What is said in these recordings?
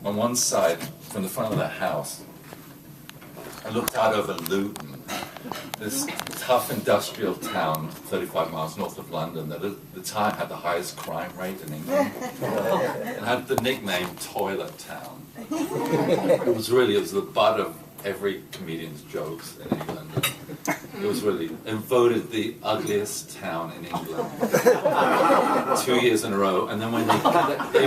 on one side, from the front of the house, I looked out over Luton, this tough industrial town 35 miles north of London that at the time had the highest crime rate in England. It had the nickname Toilet Town. It was the butt of every comedian's jokes in England. It was really, and voted the ugliest town in England 2 years in a row. And then when they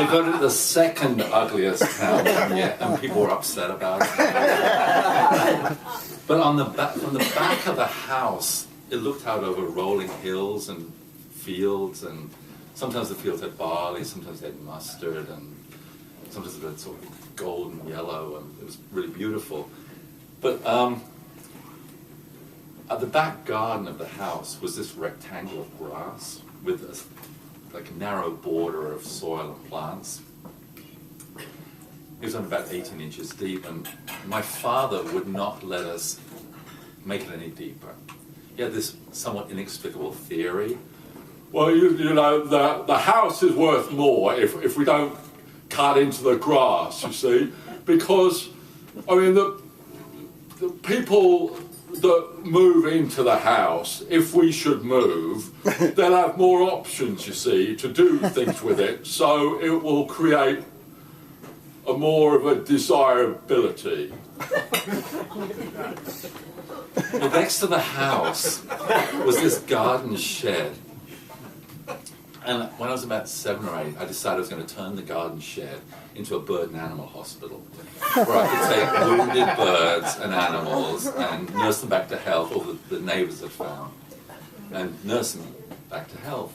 voted the second ugliest town, and people were upset about it. But on from the back of the house, it looked out over rolling hills and fields, and sometimes the fields had barley, sometimes they had mustard, and sometimes it had sort of golden yellow, and it was really beautiful. But at the back garden of the house was this rectangle of grass with a narrow border of soil and plants. It was only about 18 inches deep, and my father would not let us make it any deeper. He had this somewhat inexplicable theory. Well, you know, the house is worth more if we don't cut into the grass, you see, because, I mean, the people that move into the house, if we should move, they'll have more options, you see, to do things with it, so it will create more of a desirability. Well, next to the house was this garden shed. And when I was about 7 or 8, I decided I was going to turn the garden shed into a bird and animal hospital, where I could take wounded birds and animals and nurse them back to health, or the neighbors had found, and nurse them back to health.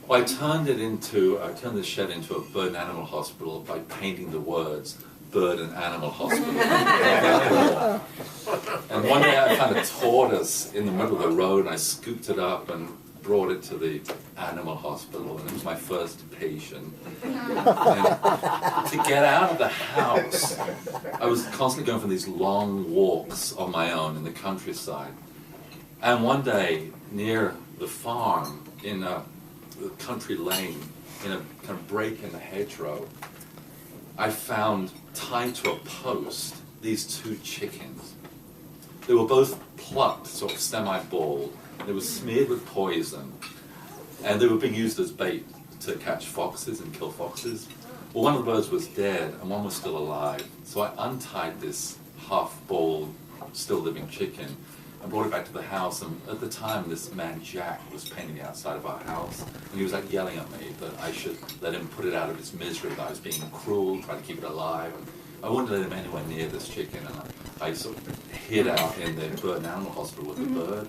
Well, I turned the shed into a bird and animal hospital by painting the words "bird and animal hospital." And one day I found a tortoise in the middle of the road, and I scooped it up and brought it to the animal hospital, and it was my first patient. And to get out of the house, I was constantly going for these long walks on my own in the countryside. And one day, near the farm, in a country lane, in a kind of break in the hedgerow, I found, tied to a post, these 2 chickens. They were both plucked, sort of semi-bald. They were smeared with poison, and they were being used as bait to catch foxes and kill foxes. Well, one of the birds was dead, and one was still alive. So I untied this half-bald, still living chicken, and brought it back to the house. And at the time, this man, Jack, was painting the outside of our house, and he was like yelling at me that I should let him put it out of its misery, that I was being cruel, trying to keep it alive. And I wouldn't let him anywhere near this chicken, and I sort of hid out in the bird and animal hospital with the bird.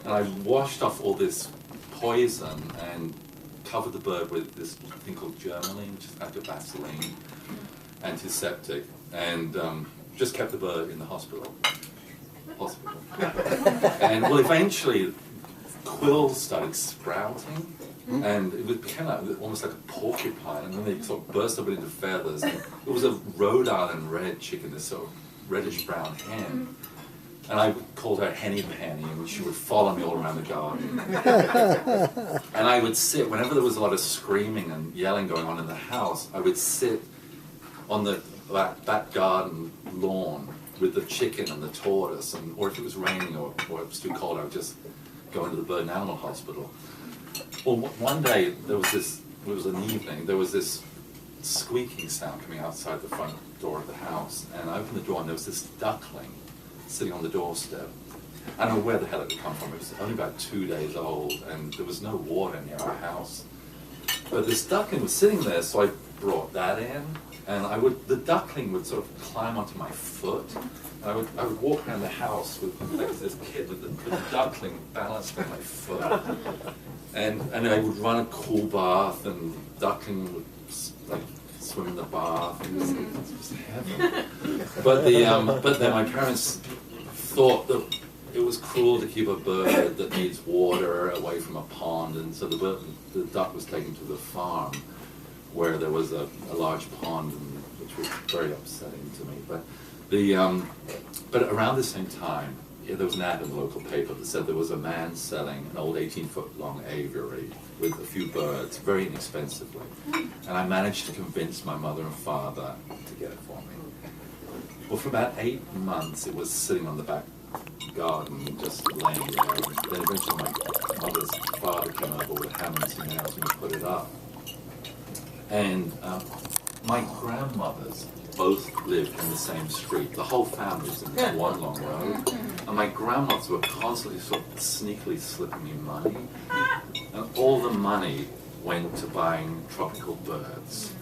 And I washed off all this poison and covered the bird with this thing called germaline, which is kind of Vaseline, antiseptic, and just kept the bird in the hospital. And well, eventually quills started sprouting, and it became almost like a porcupine, and then they sort of burst up into feathers. And it was a Rhode Island red chicken, this sort of reddish-brown hen. And I called her Henny Penny, and she would follow me all around the garden. And I would sit, whenever there was a lot of screaming and yelling going on in the house, I would sit on the back garden lawn with the chicken and the tortoise, or if it was raining or it was too cold, I would just go into the bird and animal hospital. Well, one day, it was an evening, there was this squeaking sound coming outside the front door of the house, and I opened the door and there was this duckling sitting on the doorstep. I don't know where the hell it had come from. It was only about 2 days old, and there was no water near our house. But this duckling was sitting there, so I brought that in, and the duckling would sort of climb onto my foot. And I would walk around the house with this kid with the duckling balanced on my foot. And I would run a cool bath, and the duckling would swim in the bath. It was heaven. But then my parents thought that it was cruel to keep a bird that needs water away from a pond, and so the duck was taken to the farm where there was a large pond, which was very upsetting to me. But around the same time, there was an ad in the local paper that said there was a man selling an old 18-foot-long aviary with a few birds very inexpensively. And I managed to convince my mother and father to get it for me. Well, for about 8 months, it was sitting on the back garden, just laying there. And then eventually my mother's father came over with a hammer and some nails and we put it up. And my grandmothers both lived in the same street. The whole family was in this one long road. And my grandmothers were constantly sort of sneakily slipping me money. And all the money went to buying tropical birds.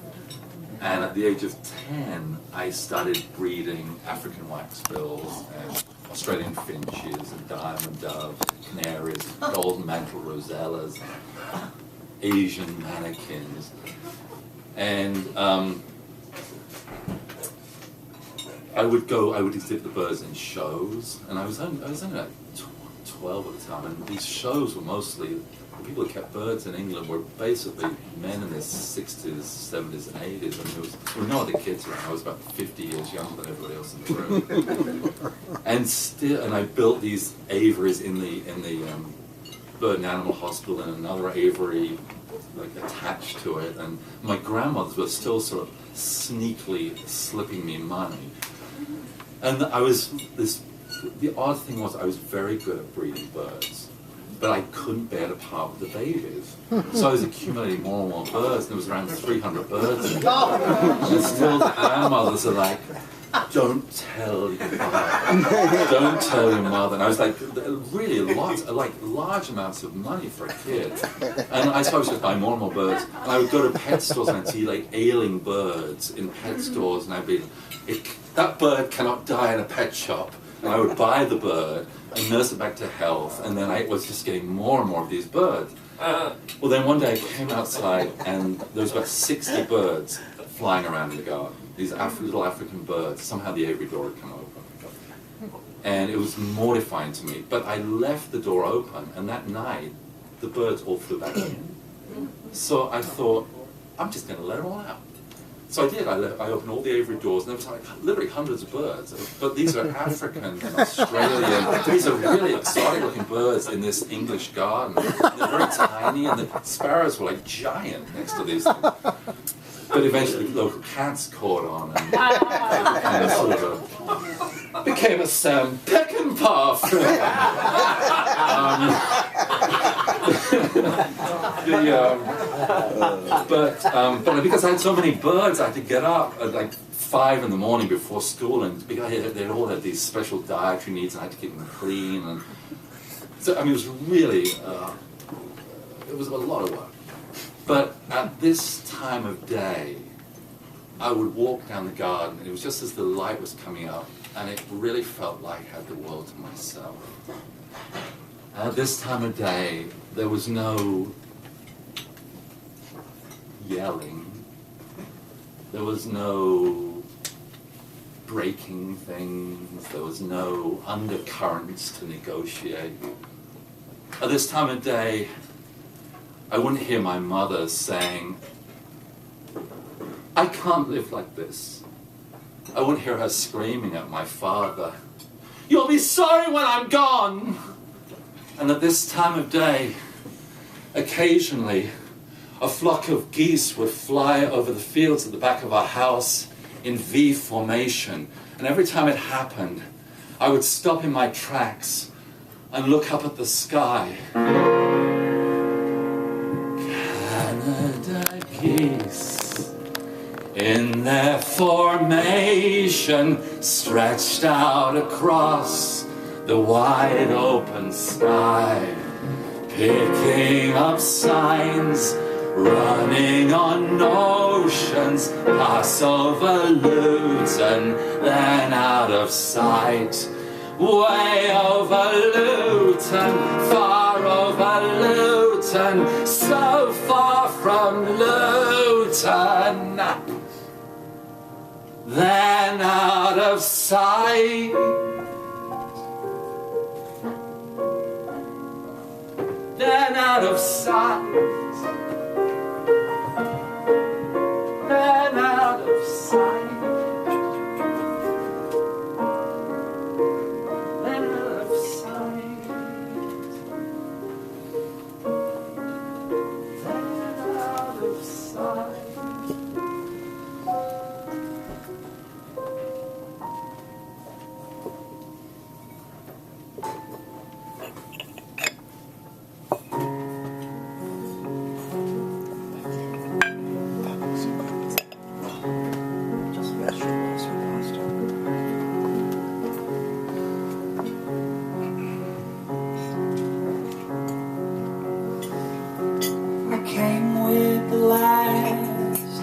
And at the age of 10, I started breeding African waxbills and Australian finches and diamond doves, canaries, golden mantle rosellas, Asian mannequins. And I would exhibit the birds in shows, and I was only like 12 at the time, and these shows were mostly, the people who kept birds in England were basically men in their 60s, 70s, and 80s, and there were no other kids around. I was about 50 years younger than everybody else in the room. and I built these aviaries in the Bird and Animal Hospital, and another aviary like attached to it, and my grandmothers were still sort of sneakily slipping me money. And the odd thing was I was very good at breeding birds, but I couldn't bear to part with the babies. So I was accumulating more and more birds, and there was around 300 birds. And still the grandmothers are like, don't tell your mother, don't tell your mother. And I was like, really large amounts of money for a kid. And I suppose just buy more and more birds. And I would go to pet stores and I'd see like ailing birds in pet stores, and I'd be, that bird cannot die in a pet shop. And I would buy the bird and nurse it back to health, and then I was just getting more and more of these birds. Well, then one day I came outside and there was about 60 birds flying around in the garden. These little African birds. Somehow the aviary door had come open. And it was mortifying to me. But I left the door open, and that night, the birds all flew back in. So I thought, I'm just going to let them all out. So I did. I opened all the aviary doors, and there was like literally hundreds of birds. But these are African and Australian. These are really exotic-looking birds in this English garden. They're very tiny, and the sparrows were like giant next to these things. But eventually local cats caught on and sort of became a Sam Peckinpah film. But because I had so many birds, I had to get up at like 5 in the morning before school, and because they all had these special dietary needs, and I had to keep them clean. And so, I mean, it was really, it was a lot of work. But at this time of day, I would walk down the garden, and it was just as the light was coming up, and it really felt like I had the world to myself. At this time of day, there was no yelling, there was no breaking things, there was no undercurrents to negotiate. At this time of day, I wouldn't hear my mother saying, I can't live like this. I wouldn't hear her screaming at my father, you'll be sorry when I'm gone. And at this time of day, occasionally, a flock of geese would fly over the fields at the back of our house in V formation. And every time it happened, I would stop in my tracks and look up at the sky. Canada geese, in their formation, stretched out across the wide open sky, picking up signs, running on oceans, pass over Luton, then out of sight. Way over Luton, far over Luton, so far from Luton, then out of sight. Then out of sight. Then out of sight. Then out of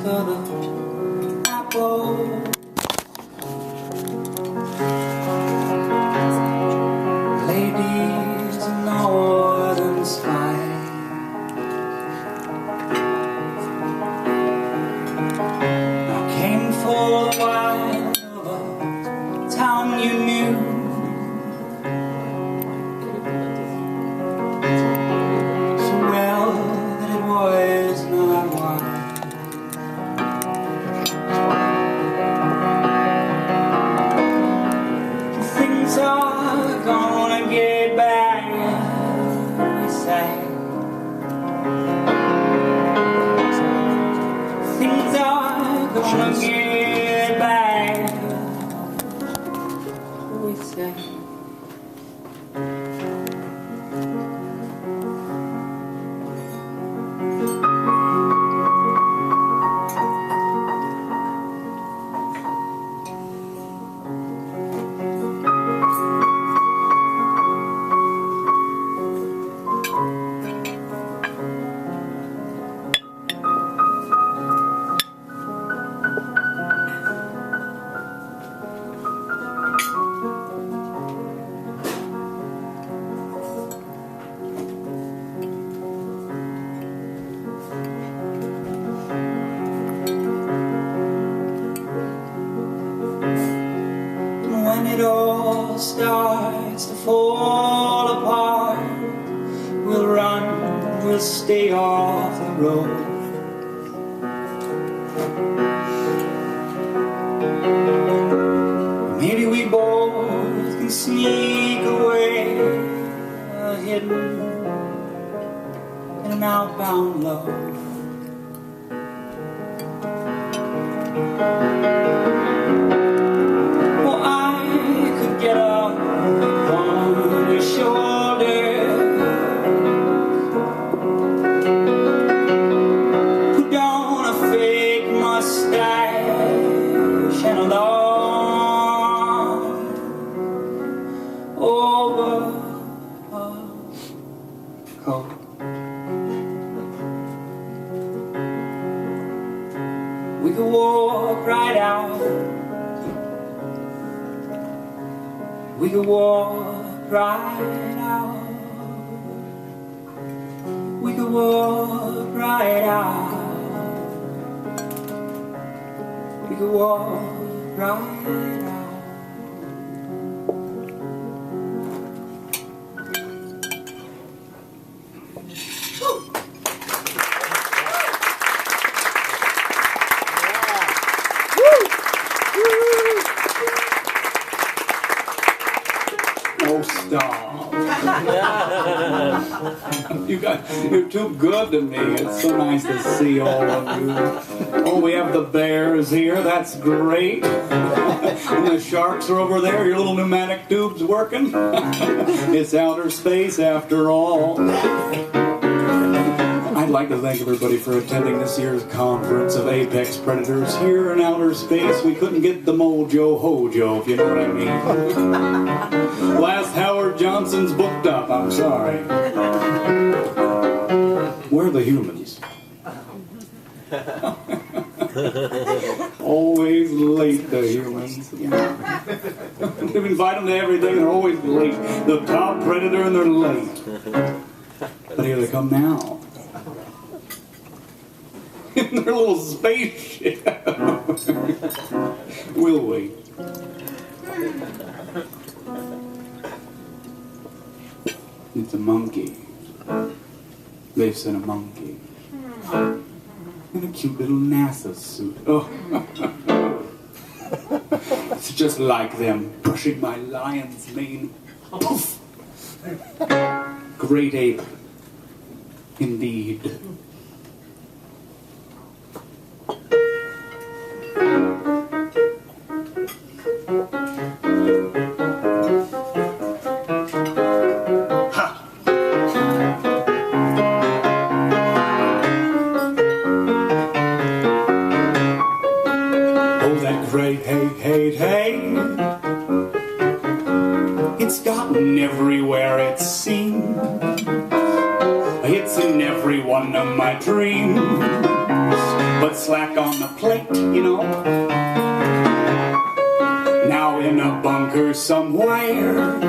for the apple. Ladies in northern sky, I came for a while of a town you knew. So well that it was not one. Things are gonna get back, we say. Things are gonna get back, we say. When it all starts to fall apart, we'll run, we'll stay off the road. Maybe we both can sneak away, hidden in an outbound love. Get up on your shoulder, put on a fake mustache and a long overcoat. We could walk right out. We could walk right out. We could walk right out. We could walk right out. Oh, stop. You guys, you're too good to me. It's so nice to see all of you. Oh, we have the bears here. That's great. And the sharks are over there. Your little pneumatic tubes working. It's outer space after all. I'd like to thank everybody for attending this year's conference of apex predators here in outer space. We couldn't get the mojo hojo, if you know what I mean. Last Howard Johnson's booked up, I'm sorry. Where are the humans? Always late, the humans. We invite them to everything, they're always late. The top predator and they're late. But here they come now. In their little spaceship. We'll wait. It's a monkey. They've sent a monkey. In a cute little NASA suit. Oh. It's just like them, brushing my lion's mane. Poof! Great ape. Indeed. Hey, it's gotten everywhere it seems. It's in every one of my dreams. but slack on the plate, you know. Now in a bunker somewhere,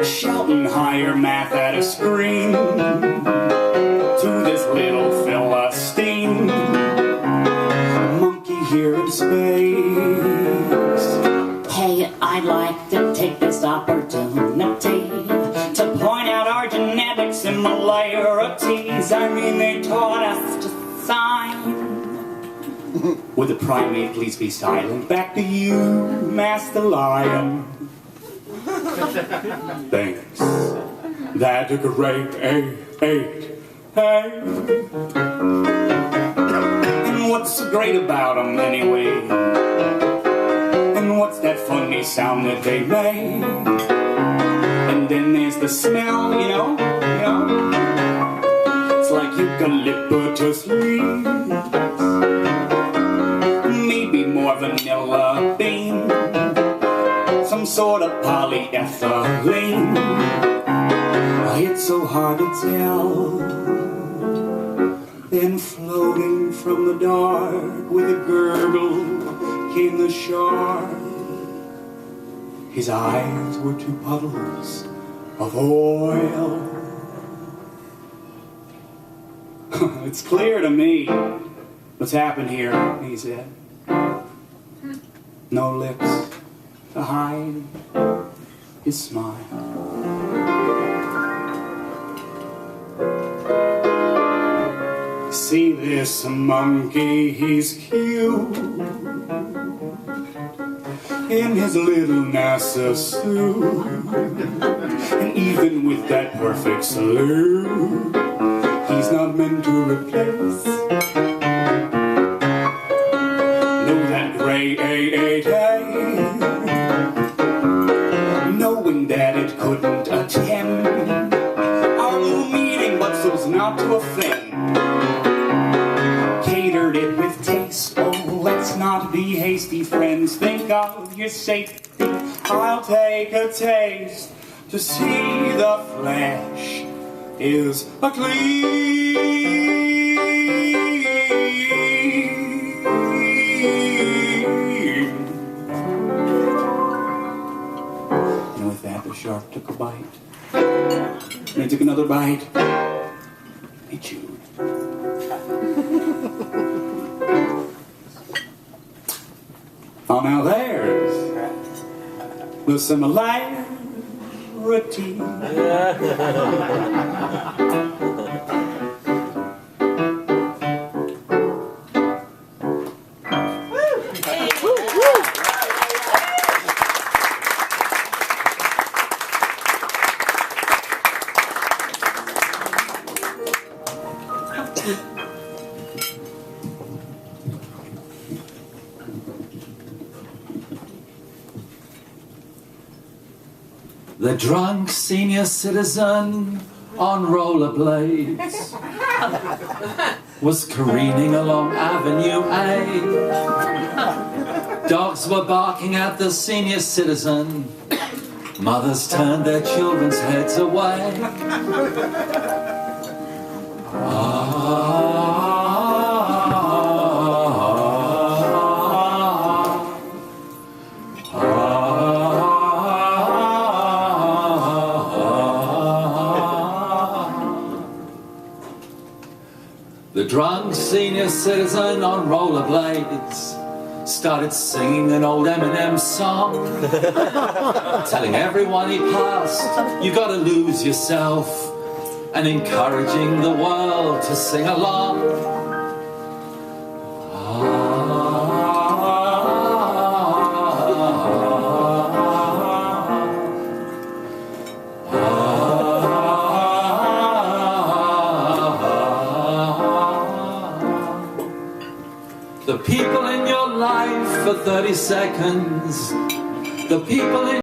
shouting higher math at a screen to this little Philistine, monkey here in space. Hey, I'd like to take this opportunity to point out our genetic similarities. I mean, they taught us to sign. Would the primate please be silent? Back to you, Master Lion. Thanks. That's a great hey. And what's so great about them anyway? And what's that funny sound that they make? And then there's the smell, you know? It's like eucalyptus leaves, maybe more vanilla bean, some sort of polyethylene. It's so hard to tell. Then floating from the dark with a gurgle came the shark. His eyes were two puddles of oil. It's clear to me what's happened here, he said. No lips to hide his smile. See this monkey, he's cute in his little NASA suit, and even with that perfect salute, he's not meant to replace. Know that great knowing that it couldn't attend our little meeting, but so's not to offend. Catered it with taste. Oh, let's not be hasty, friends. Think of your safety. I'll take a taste to see the flesh is a clean. And with that, the shark took a bite. And he took another bite. He chewed. Oh, now there's the similarity. The drunk senior citizen on rollerblades was careening along Avenue A. Dogs were barking at the senior citizen. Mothers turned their children's heads away. The drunk senior citizen on rollerblades started singing an old Eminem song, telling everyone he passed, you gotta lose yourself, and encouraging the world to sing along. The people in your life for 30 seconds, the people in